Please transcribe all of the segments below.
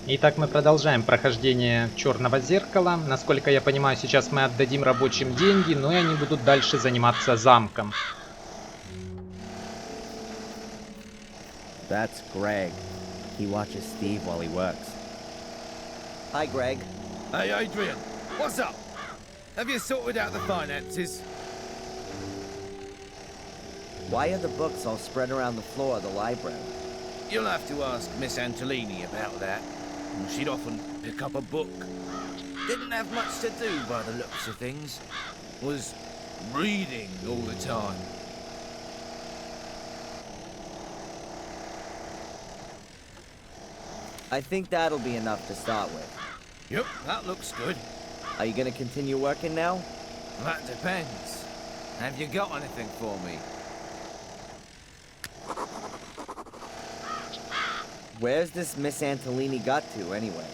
Итак, мы продолжаем прохождение черного зеркала. Насколько я понимаю, сейчас мы отдадим рабочим деньги, но и они будут дальше заниматься замком. That's Greg. He watches Steve while he works. Hi, Greg. Hey, Adrian. What's up? Have you sorted out the finances? Why are the books all spread around the floor of the library? You'll have to ask Miss Antolini about that. She'd often pick up a book. Didn't have much to do by the looks of things. Was reading all the time. I think that'll be enough to start with. Yep, that looks good. Are you gonna continue working now? That depends. Have you got anything for me? Where's this Miss Antolini got to, anyway?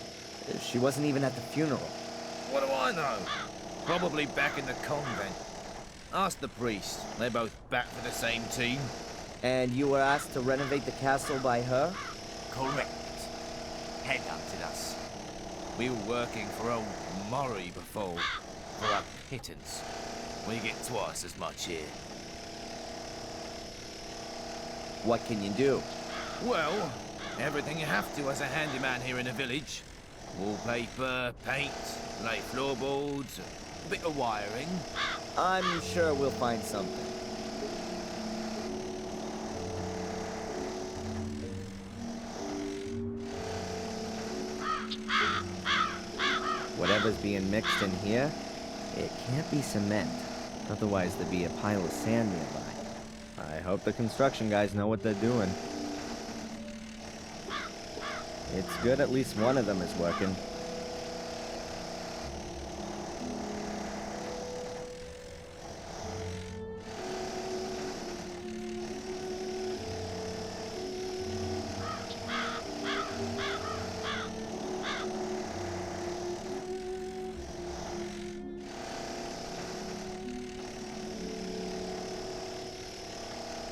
She wasn't even at the funeral. What do I know? Probably back in the convent. Ask the priest. They're both back for the same team. And you were asked to renovate the castle by her? Correct. Headhunted us. We were working for old Murray before. For a pittance. We get twice as much here. What can you do? Well, everything you have to as a handyman here in the village. Wallpaper, paint, lay floorboards, a bit of wiring. I'm sure we'll find something. Whatever's being mixed in here, it can't be cement. Otherwise there'd be a pile of sand nearby. I hope the construction guys know what they're doing. It's good at least one of them is working.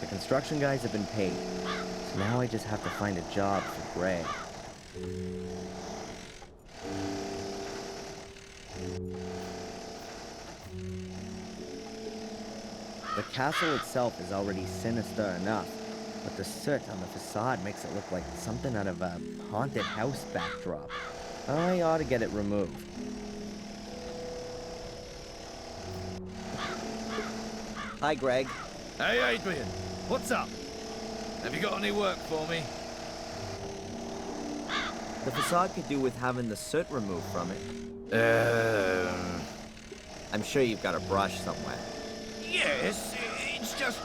The construction guys have been paid, so now I just have to find a job for Greg. The castle itself is already sinister enough, but the soot on the facade makes it look like something out of a haunted house backdrop. I ought to get it removed. Hi, Greg. Hey, Adrian. What's up? Have you got any work for me? The facade could do with having the soot removed from it. I'm sure you've got a brush somewhere. Yes, it's just...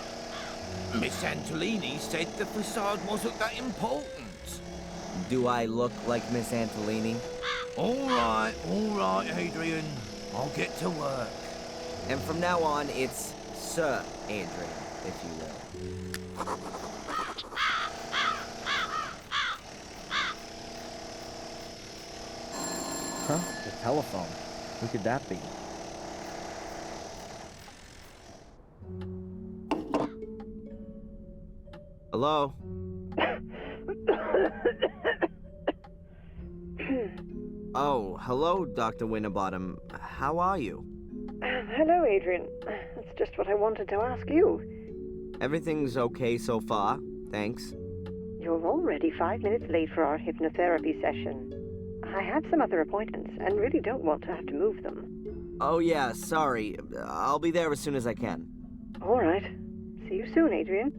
Miss Antolini said the facade wasn't that important. Do I look like Miss Antolini? All right, Adrian. I'll get to work. And from now on, it's Sir Adrian, if you will. Huh? The telephone. Who could that be? Hello? Oh, hello, Dr. Winterbottom. How are you? Hello, Adrian. That's just what I wanted to ask you. Everything's okay so far, thanks. You're already 5 minutes late for our hypnotherapy session. I have some other appointments and really don't want to have to move them. Oh yeah, sorry. I'll be there as soon as I can. All right. See you soon, Adrian.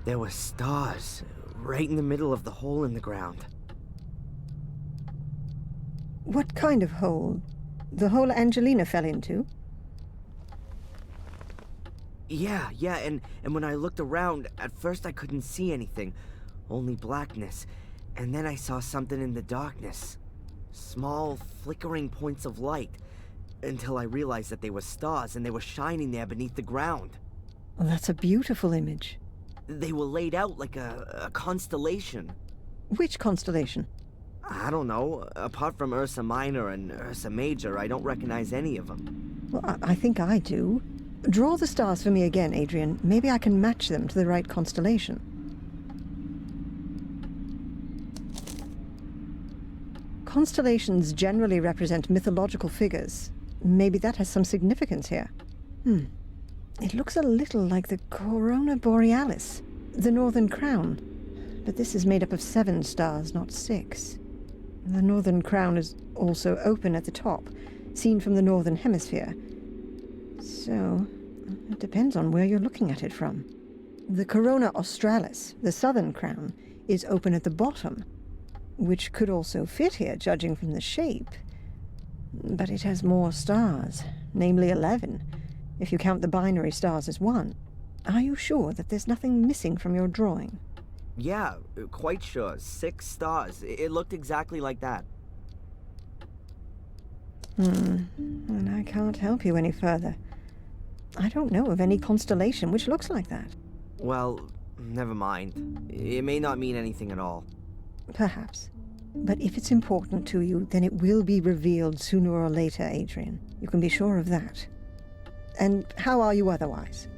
There were stars right in the middle of the hole in the ground. What kind of hole? The hole Angelina fell into? Yeah, and when I looked around, at first I couldn't see anything. Only blackness. And then I saw something in the darkness. Small, flickering points of light. Until I realized that they were stars and they were shining there beneath the ground. Well, that's a beautiful image. They were laid out like a constellation. Which constellation? I don't know. Apart from Ursa Minor and Ursa Major, I don't recognize any of them. Well, I think I do. Draw the stars for me again, Adrian. Maybe I can match them to the right constellation. Constellations generally represent mythological figures. Maybe that has some significance here. It looks a little like the Corona Borealis, the Northern Crown. But this is made up of 7 stars, not 6. The Northern Crown is also open at the top, seen from the Northern Hemisphere. So, it depends on where you're looking at it from. The Corona Australis, the Southern Crown, is open at the bottom, which could also fit here, judging from the shape. But it has more stars, namely 11, if you count the binary stars as 1. Are you sure that there's nothing missing from your drawing? Yeah, quite sure. 6 stars. It looked exactly like that. And I can't help you any further. I don't know of any constellation which looks like that. Well, never mind. It may not mean anything at all. Perhaps. But if it's important to you, then it will be revealed sooner or later, Adrian. You can be sure of that. And how are you otherwise?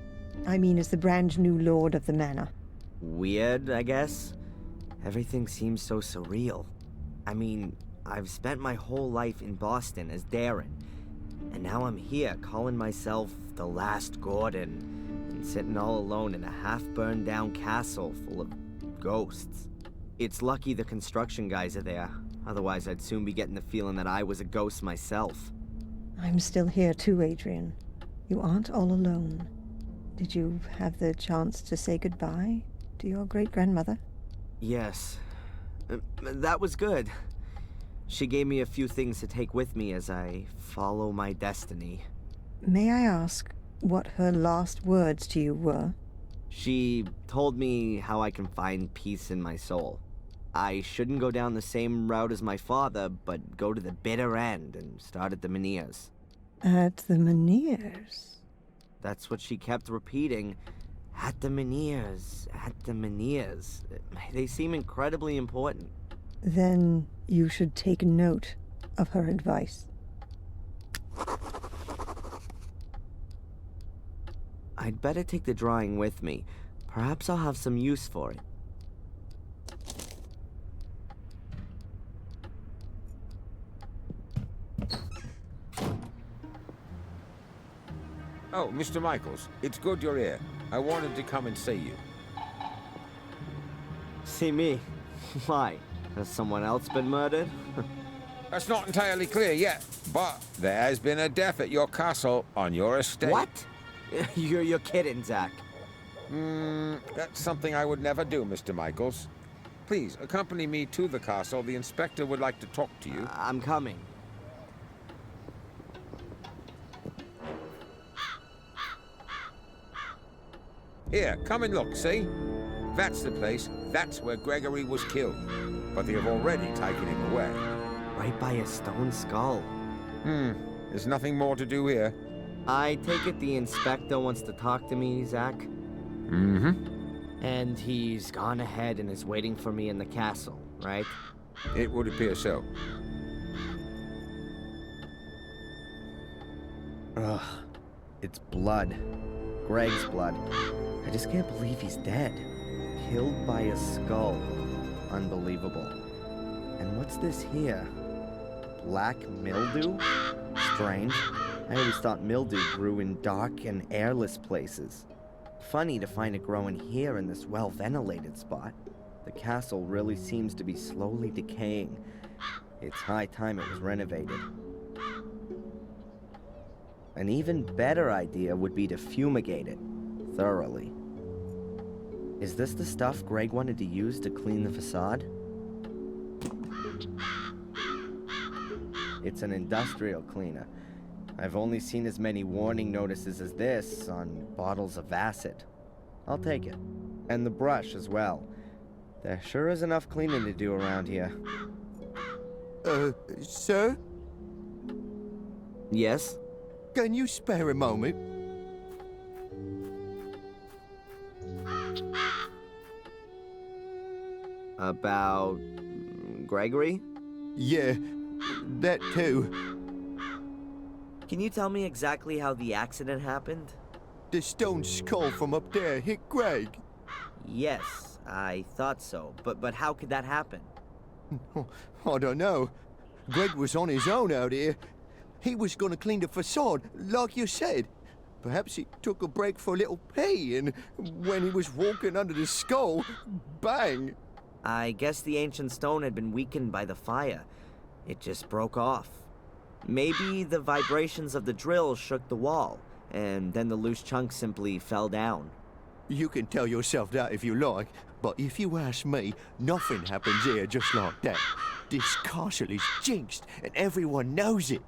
I mean, as the brand new lord of the manor. Weird, I guess. Everything seems so surreal. I mean, I've spent my whole life in Boston as Darren, and now I'm here calling myself the last Gordon, and sitting all alone in a half-burned down castle full of ghosts. It's lucky the construction guys are there, otherwise I'd soon be getting the feeling that I was a ghost myself. I'm still here too, Adrian. You aren't all alone. Did you have the chance to say goodbye to your great-grandmother? Yes. That was good. She gave me a few things to take with me as I follow my destiny. May I ask what her last words to you were? She told me how I can find peace in my soul. I shouldn't go down the same route as my father, but go to the bitter end and start at the Menhirs. At the Menhirs? That's what she kept repeating. At the Menhirs, at the Menhirs. They seem incredibly important. Then you should take note of her advice. I'd better take the drawing with me. Perhaps I'll have some use for it. Oh, Mr. Michaels, it's good you're here. I wanted to come and see you. See me? Why? Has someone else been murdered? That's not entirely clear yet, but there has been a death at your castle on your estate. What? You're kidding, Zach. That's something I would never do, Mr. Michaels. Please, accompany me to the castle. The inspector would like to talk to you. I'm coming. Here, come and look, see? That's the place. That's where Gregory was killed. But they have already taken him away. Right by a stone skull. There's nothing more to do here. I take it the inspector wants to talk to me, Zach? And he's gone ahead and is waiting for me in the castle, right? It would appear so. Ugh. It's blood. Greg's blood. I just can't believe he's dead. Killed by a skull. Unbelievable. And what's this here? Black mildew? Strange. I always thought mildew grew in dark and airless places. Funny to find it growing here in this well-ventilated spot. The castle really seems to be slowly decaying. It's high time it was renovated. An even better idea would be to fumigate it thoroughly. Is this the stuff Greg wanted to use to clean the facade? It's an industrial cleaner. I've only seen as many warning notices as this on bottles of acid. I'll take it. And the brush as well. There sure is enough cleaning to do around here. Sir? Yes? Can you spare a moment? About Gregory? Yeah, that too. Can you tell me exactly how the accident happened? The stone skull from up there hit Greg. Yes, I thought so. But how could that happen? I don't know. Greg was on his own out here. He was gonna clean the facade, like you said. Perhaps he took a break for a little pee, and when he was walking under the skull, bang! I guess the ancient stone had been weakened by the fire. It just broke off. Maybe the vibrations of the drill shook the wall, and then the loose chunk simply fell down. You can tell yourself that if you like, but if you ask me, nothing happens here just like that. This castle is jinxed, and everyone knows it.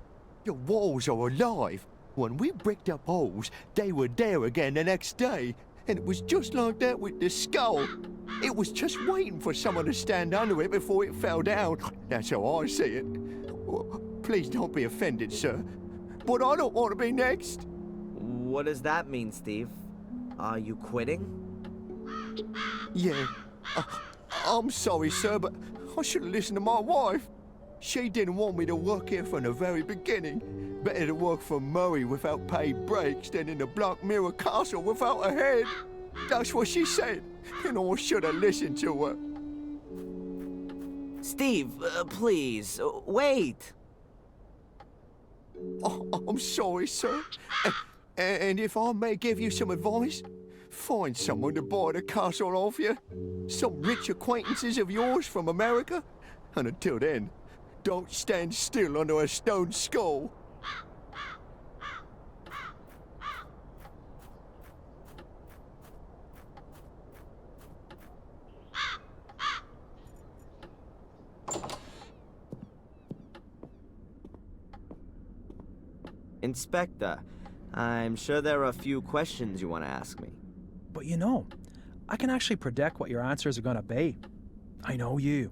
The walls are alive. When we bricked up holes, they were there again the next day. And it was just like that with the skull. It was just waiting for someone to stand under it before it fell down. That's how I see it. Please don't be offended, sir. But I don't want to be next. What does that mean, Steve? Are you quitting? Yeah. I'm sorry, sir, but I should have listened to my wife. She didn't want me to work here from the very beginning. Better to work for Murray without paid breaks than in the Black Mirror Castle without a head. That's what she said, and I should have listened to her. Steve, please, wait. Oh, I'm sorry, sir. And if I may give you some advice, find someone to buy the castle off you. Some rich acquaintances of yours from America. And until then, don't stand still under a stone skull. Inspector, I'm sure there are a few questions you want to ask me. But you know, I can actually predict what your answers are going to be. I know you,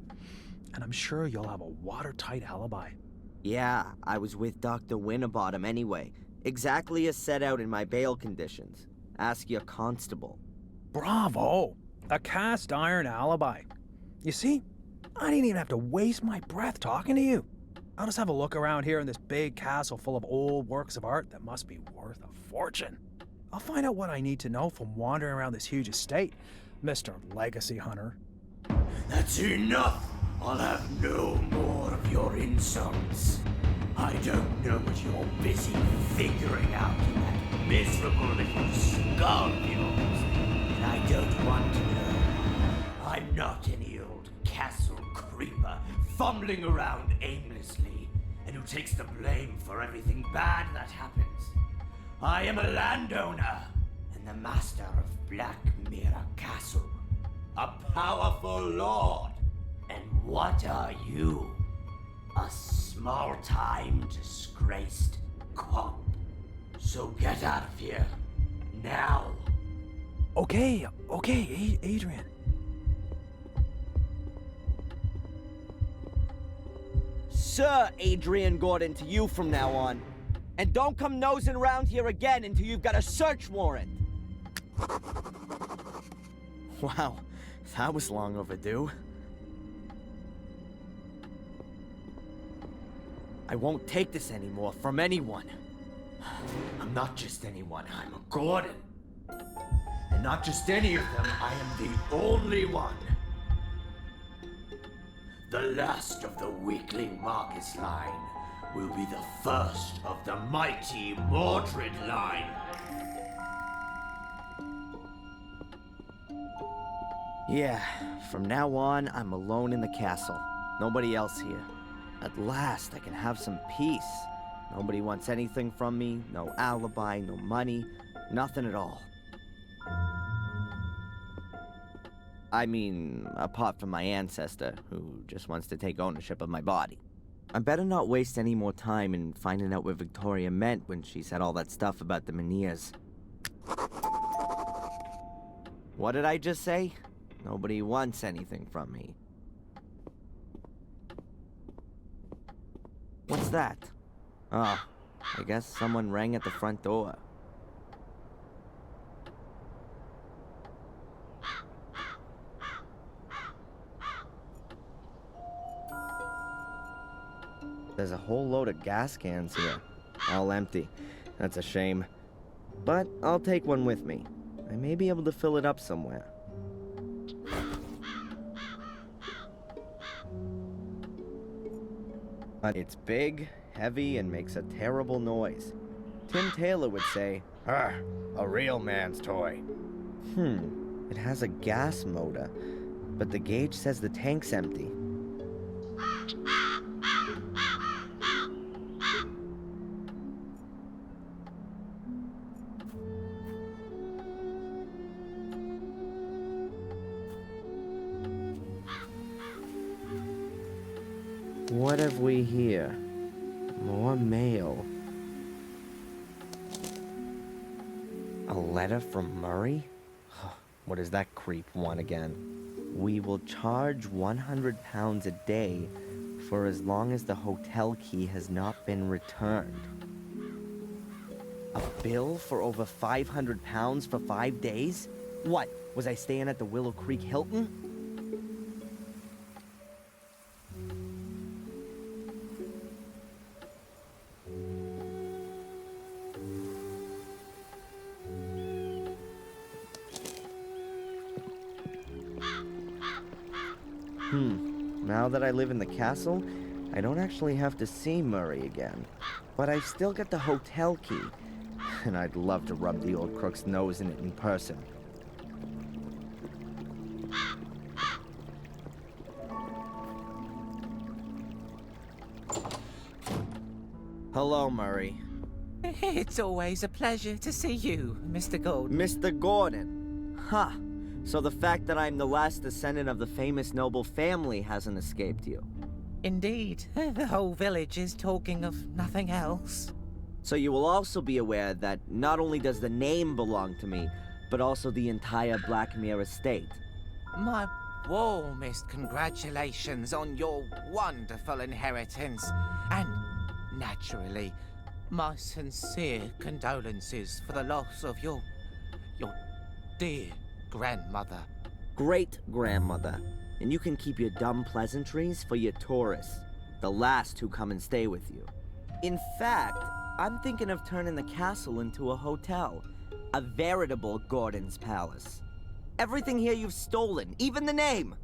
and I'm sure you'll have a watertight alibi. Yeah, I was with Dr. Winterbottom anyway. Exactly as set out in my bail conditions. Ask your constable. Bravo! A cast iron alibi. You see, I didn't even have to waste my breath talking to you. I'll just have a look around here in this big castle full of old works of art that must be worth a fortune. I'll find out what I need to know from wandering around this huge estate, Mr. Legacy Hunter. That's enough! I'll have no more of your insults. I don't know what you're busy figuring out in that miserable little skull of yours, and I don't want to know. I'm not any old castle creeper fumbling around aimlessly and who takes the blame for everything bad that happens. I am a landowner and the master of Black Mirror Castle, a powerful lord. And what are you? A small-time disgraced cop. So get out of here, now. Okay, Adrian. Sir Adrian Gordon to you from now on. And don't come nosing around here again until you've got a search warrant. Wow, that was long overdue. I won't take this anymore from anyone. I'm not just anyone, I'm a Gordon. And not just any of them, I am the only one. The last of the weakling Marcus line will be the first of the mighty Mordred line. Yeah, from now on, I'm alone in the castle. Nobody else here. At last, I can have some peace. Nobody wants anything from me, no alibi, no money, nothing at all. I mean, apart from my ancestor, who just wants to take ownership of my body. I better not waste any more time in finding out what Victoria meant when she said all that stuff about the Menhirs. What did I just say? Nobody wants anything from me. What's that? Oh, I guess someone rang at the front door. There's a whole load of gas cans here, all empty. That's a shame. But I'll take one with me. I may be able to fill it up somewhere. But it's big, heavy, and makes a terrible noise. Tim Taylor would say, "Ah, a real man's toy." It has a gas motor, but the gauge says the tank's empty. What have we here? More mail. A letter from Murray? What does that creep want again? We will charge £100 a day for as long as the hotel key has not been returned. A bill for over £500 for 5 days? What, was I staying at the Willow Creek Hilton? Now that I live in the castle, I don't actually have to see Murray again. But I've still got the hotel key, and I'd love to rub the old crook's nose in it in person. Hello, Murray. It's always a pleasure to see you, Mr. Gordon. Mr. Gordon. Ha! So the fact that I'm the last descendant of the famous noble family hasn't escaped you. Indeed. The whole village is talking of nothing else. So you will also be aware that not only does the name belong to me, but also the entire Blackmere estate. My warmest congratulations on your wonderful inheritance. And, naturally, my sincere condolences for the loss of your dear grandmother. Great-grandmother. And you can keep your dumb pleasantries for your tourists, the last who come and stay with you. In fact, I'm thinking of turning the castle into a hotel. A veritable Gordon's Palace. Everything here you've stolen, even the name.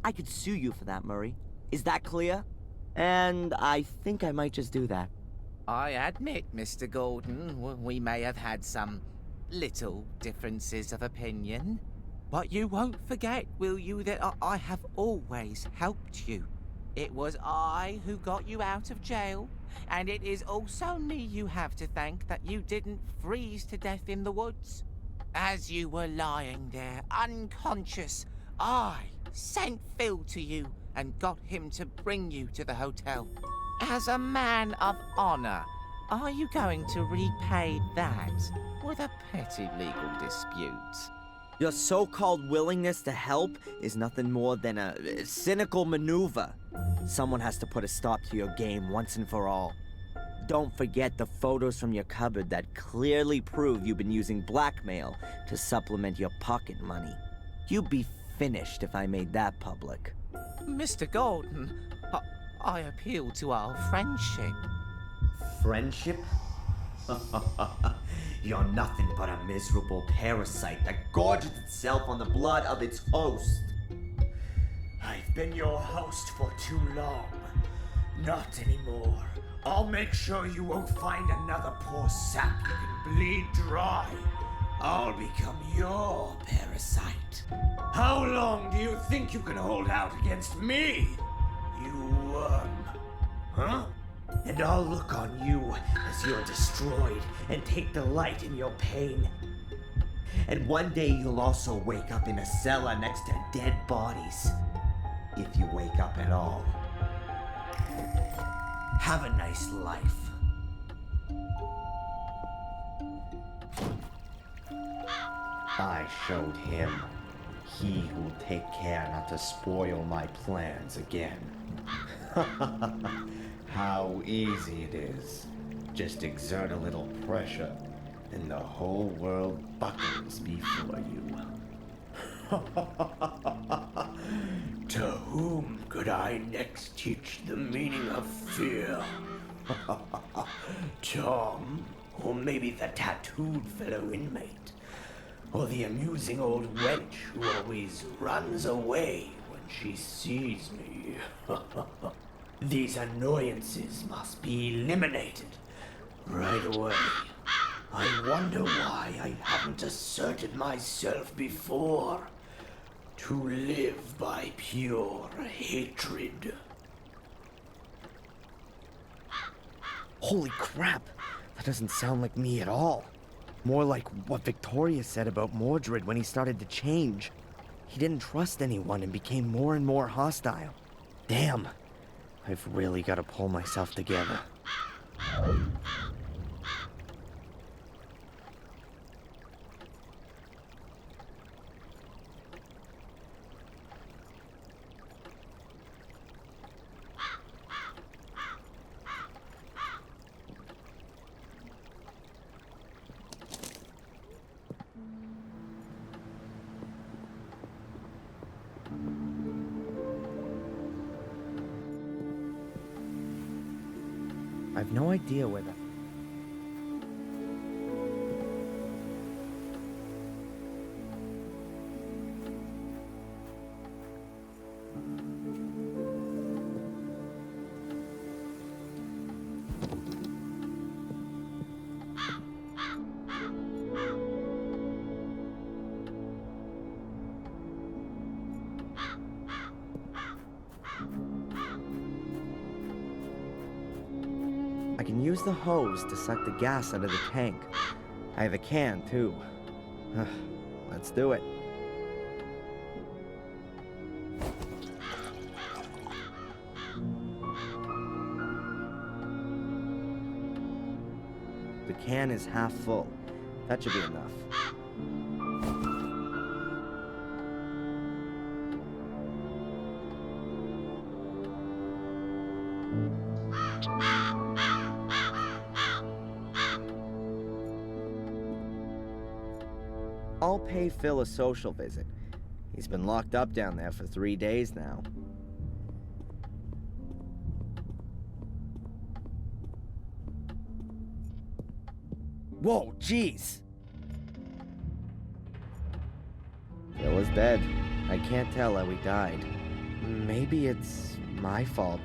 I could sue you for that, Murray. Is that clear? And I think I might just do that. I admit, Mr. Gordon, we may have had some little differences of opinion. But you won't forget, will you, that I have always helped you. It was I who got you out of jail, and it is also me you have to thank that you didn't freeze to death in the woods. As you were lying there, unconscious, I sent Phil to you and got him to bring you to the hotel. As a man of honor, are you going to repay that with a petty legal dispute? Your so-called willingness to help is nothing more than a cynical maneuver. Someone has to put a stop to your game once and for all. Don't forget the photos from your cupboard that clearly prove you've been using blackmail to supplement your pocket money. You'd be finished if I made that public. Mr. Gordon, I appeal to our friendship. Friendship? You're nothing but a miserable parasite that gorges itself on the blood of its host. I've been your host for too long. Not anymore. I'll make sure you won't find another poor sap you can bleed dry. I'll become your parasite. How long do you think you can hold out against me, you worm? Huh? And I'll look on you as you're destroyed and take delight in your pain. And one day you'll also wake up in a cellar next to dead bodies. If you wake up at all. Have a nice life. I showed him. he who will take care not to spoil my plans again. How easy it is. Just exert a little pressure, and the whole world buckles before you. To whom could I next teach the meaning of fear? Tom, or maybe the tattooed fellow inmate, or the amusing old wench who always runs away when she sees me. These annoyances must be eliminated right away. I wonder why I haven't asserted myself before. To live by pure hatred. Holy crap! That doesn't sound like me at all. More like what Victoria said about Mordred when he started to change. He didn't trust anyone and became more and more hostile. Damn. I've really got to pull myself together. I've no idea where the... I can use the hose to suck the gas out of the tank. I have a can, too. Let's do it. The can is half full. That should be enough. I'll pay Phil a social visit. He's been locked up down there for 3 days now. Whoa, jeez! Phil is dead. I can't tell how he died. Maybe it's my fault.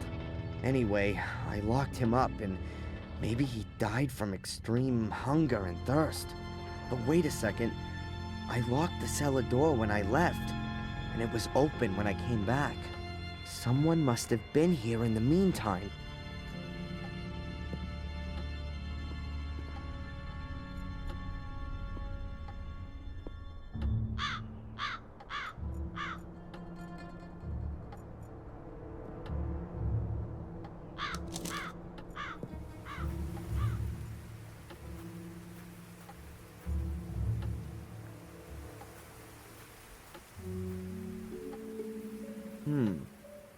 Anyway, I locked him up and maybe he died from extreme hunger and thirst. But wait a second. I locked the cellar door when I left, and it was open when I came back. Someone must have been here in the meantime.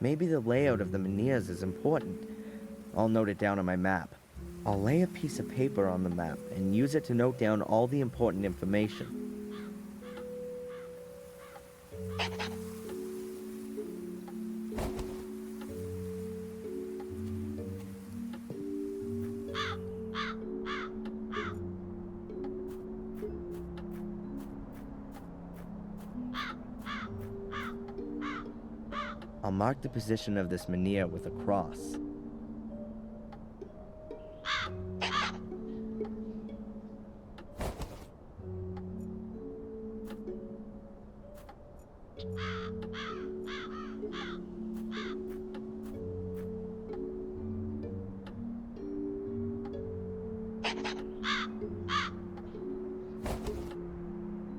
Maybe the layout of the menhirs is important. I'll note it down on my map. I'll lay a piece of paper on the map and use it to note down all the important information. I'll mark the position of this menhir with a cross.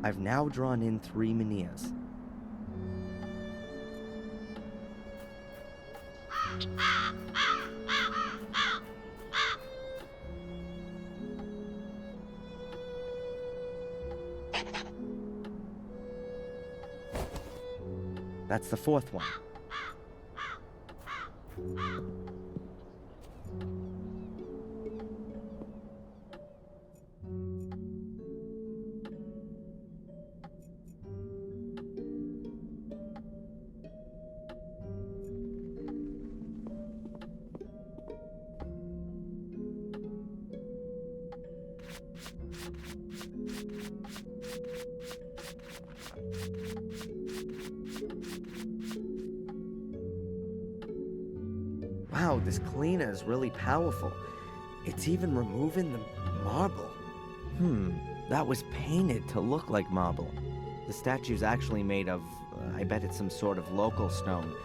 I've now drawn in 3 menhirs. That's the fourth one. Wow, this cleaner is really powerful. It's even removing the marble. That was painted to look like marble. The statue's actually made of, I bet it's some sort of local stone.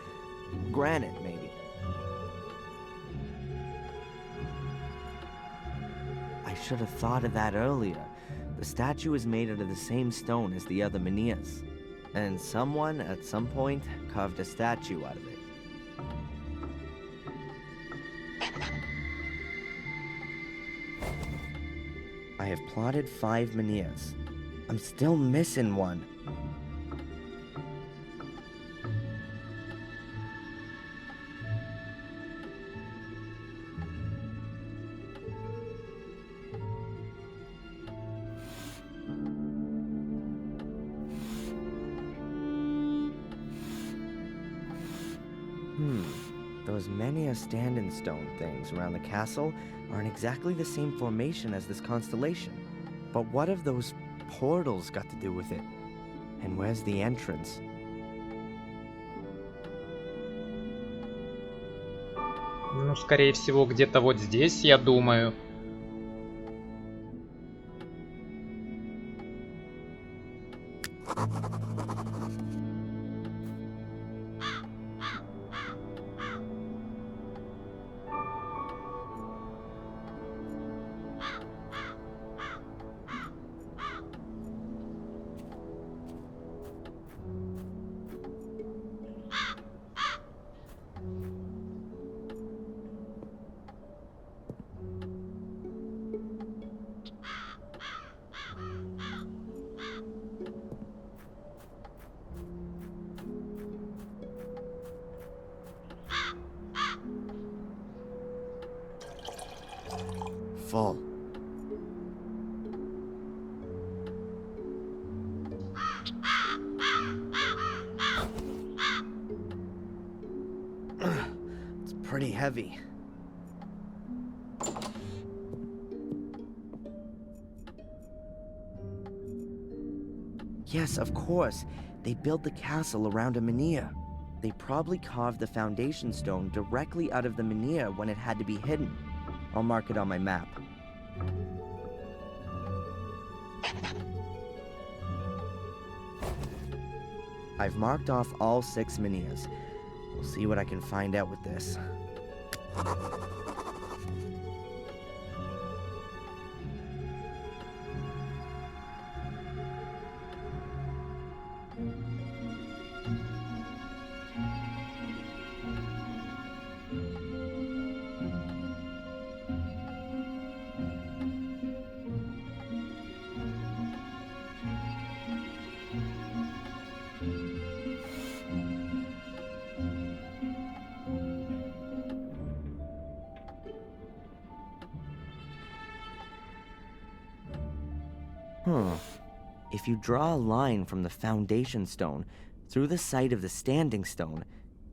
Granite, maybe. I should have thought of that earlier. The statue is made out of the same stone as the other menhirs. And someone, at some point, carved a statue out of it. I have plotted 5 menhirs. I'm still missing one. Those menhir standing stone things around the castle are in exactly the same formation as this constellation. But what have those portals got to do with it? And where's the entrance? Ну, скорее всего, где-то вот здесь, я думаю. Full. It's pretty heavy. Yes, of course. They built the castle around a menhir. They probably carved the foundation stone directly out of the menhir when it had to be hidden. I'll mark it on my map. I've marked off all 6 menhirs. We'll see what I can find out with this. If you draw a line from the foundation stone through the site of the standing stone,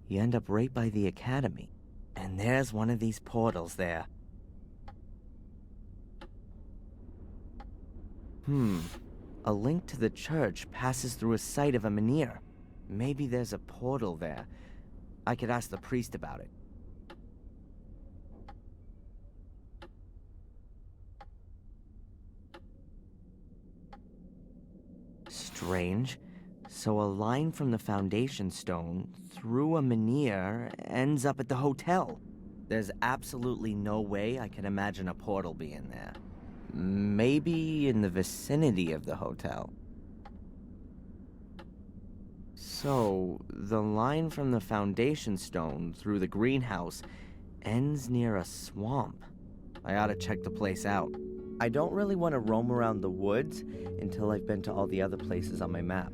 you end up right by the academy. And there's one of these portals there. A link to the church passes through a site of a menhir. Maybe there's a portal there. I could ask the priest about it. Strange. So a line from the foundation stone through a menhir ends up at the hotel. There's absolutely no way I can imagine a portal being there. Maybe in the vicinity of the hotel. So, the line from the foundation stone through the greenhouse ends near a swamp. I ought to check the place out. I don't really want to roam around the woods until I've been to all the other places on my map.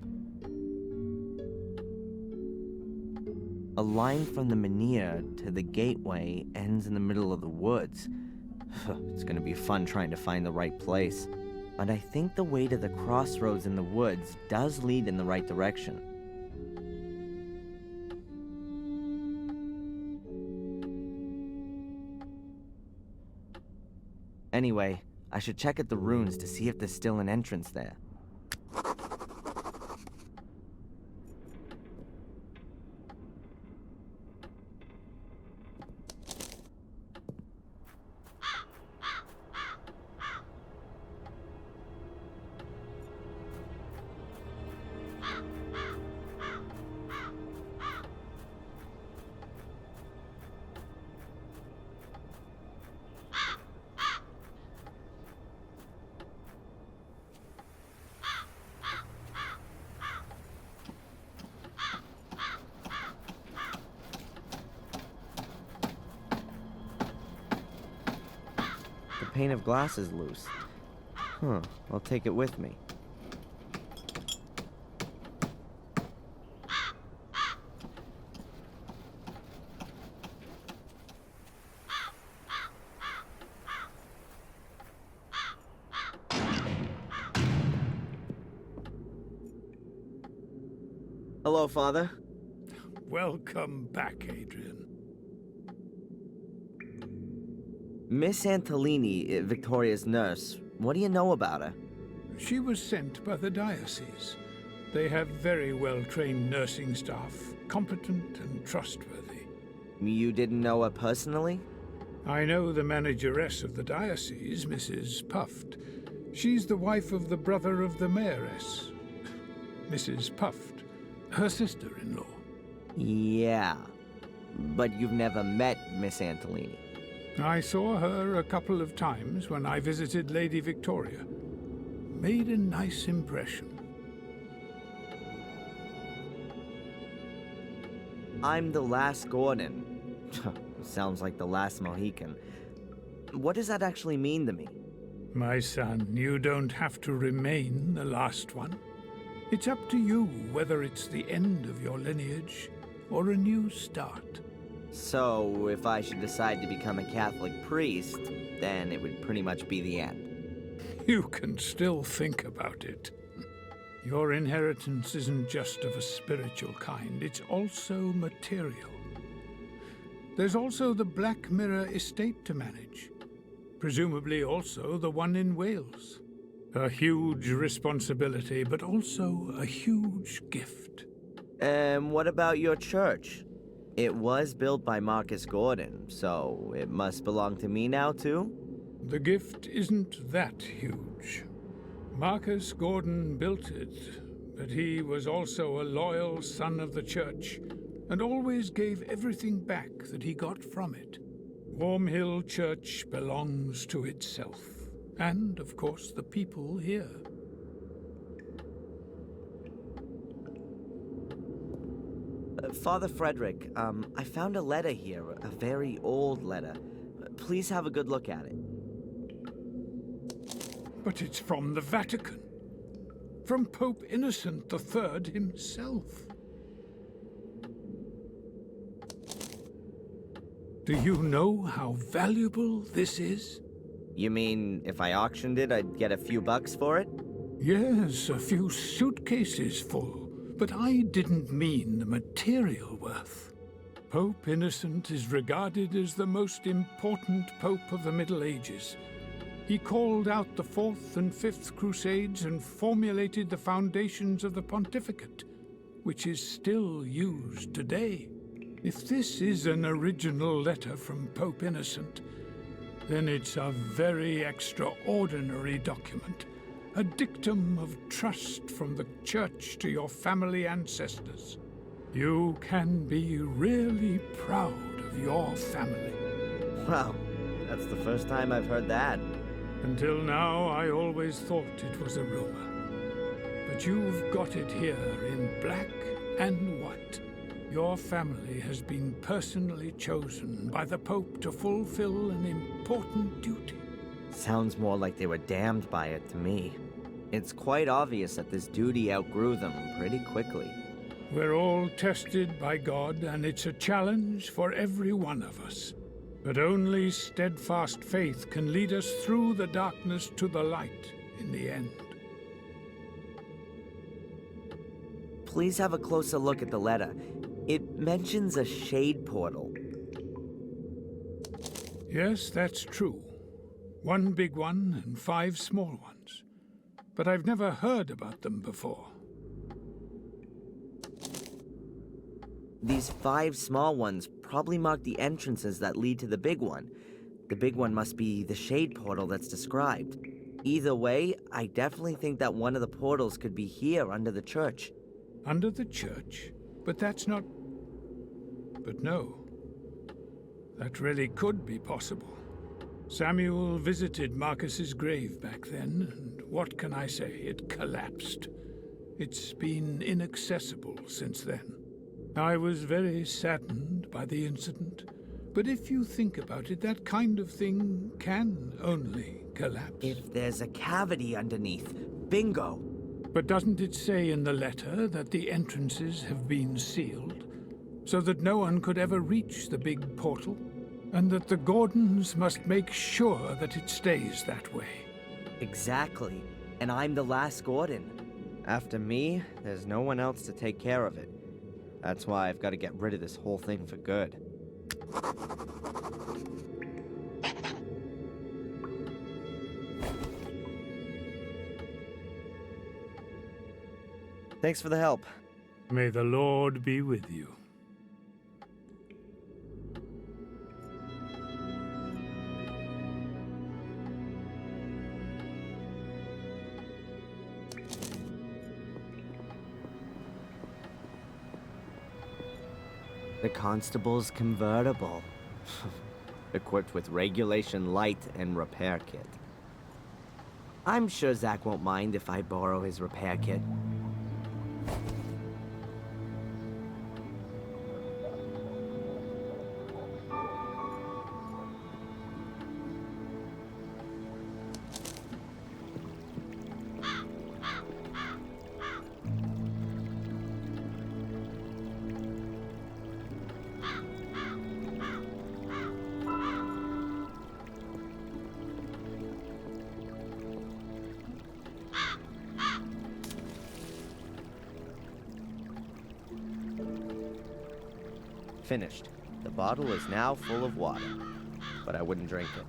A line from the menhir to the gateway ends in the middle of the woods. It's gonna be fun trying to find the right place. But I think the way to the crossroads in the woods does lead in the right direction. Anyway, I should check at the ruins to see if there's still an entrance there. The pane of glass is loose. I'll take it with me. Hello, Father. Welcome back, Adrian. Miss Antolini, Victoria's nurse, what do you know about her? She was sent by the diocese. They have very well-trained nursing staff, competent and trustworthy. You didn't know her personally? I know the manageress of the diocese, Mrs. Puft. She's the wife of the brother of the mayoress, Mrs. Puft, her sister-in-law. Yeah, but you've never met Miss Antolini. I saw her a couple of times when I visited Lady Victoria. Made a nice impression. I'm the last Gordon. Sounds like the last Mohican. What does that actually mean to me? My son, you don't have to remain the last one. It's up to you whether it's the end of your lineage or a new start. So, if I should decide to become a Catholic priest, then it would pretty much be the end. You can still think about it. Your inheritance isn't just of a spiritual kind, it's also material. There's also the Black Mirror estate to manage. Presumably also the one in Wales. A huge responsibility, but also a huge gift. And what about your church? It was built by Marcus Gordon, so it must belong to me now, too? The gift isn't that huge. Marcus Gordon built it, but he was also a loyal son of the church, and always gave everything back that he got from it. Wormhill Church belongs to itself, and, of course, the people here. Father Frederick, I found a letter here, a very old letter. Please have a good look at it. But it's from the Vatican. From Pope Innocent III himself. Do you know how valuable this is? You mean if I auctioned it, I'd get a few bucks for it? Yes, a few suitcases full. But I didn't mean the material worth. Pope Innocent is regarded as the most important pope of the Middle Ages. He called out the Fourth and Fifth Crusades and formulated the foundations of the pontificate, which is still used today. If this is an original letter from Pope Innocent, then it's a very extraordinary document. A dictum of trust from the Church to your family ancestors. You can be really proud of your family. Wow, that's the first time I've heard that. Until now, I always thought it was a rumor. But you've got it here in black and white. Your family has been personally chosen by the Pope to fulfill an important duty. Sounds more like they were damned by it to me. It's quite obvious that this duty outgrew them pretty quickly. We're all tested by God, and it's a challenge for every one of us. But only steadfast faith can lead us through the darkness to the light in the end. Please have a closer look at the letter. It mentions a shade portal. Yes, that's true. One big one and 5 small ones. But I've never heard about them before. These 5 small ones probably mark the entrances that lead to the big one. The big one must be the shade portal that's described. Either way, I definitely think that one of the portals could be here under the church. Under the church? But that's not... But no. That really could be possible. Samuel visited Marcus's grave back then, and what can I say? It collapsed. It's been inaccessible since then. I was very saddened by the incident, but if you think about it, that kind of thing can only collapse. If there's a cavity underneath, bingo! But doesn't it say in the letter that the entrances have been sealed, so that no one could ever reach the big portal? And that the Gordons must make sure that it stays that way. Exactly. And I'm the last Gordon. After me, there's no one else to take care of it. That's why I've got to get rid of this whole thing for good. Thanks for the help. May the Lord be with you. The constable's convertible. Equipped with regulation light and repair kit. I'm sure Zach won't mind if I borrow his repair kit. Finished. The bottle is now full of water, but I wouldn't drink it.